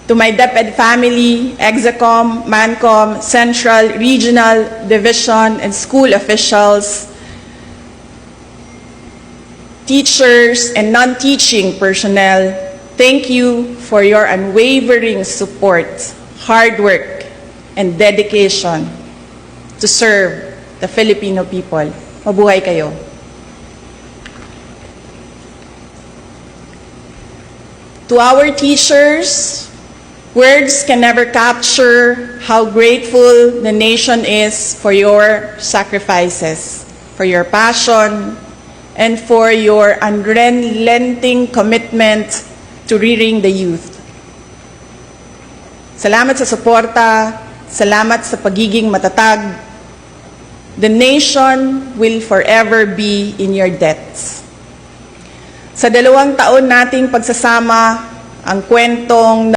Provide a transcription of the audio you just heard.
to my DepEd family, Execom, Mancom, Central, Regional, Division, and school officials, teachers, and non-teaching personnel, thank you for your unwavering support, hard work, and dedication to serve the Filipino people. Mabuhay kayo. To our teachers, words can never capture how grateful the nation is for your sacrifices, for your passion, and for your unrelenting commitment to rearing the youth. Salamat sa suporta, salamat sa pagiging matatag. The nation will forever be in your debts. Sa 2 taon nating pagsasama, ang kwentong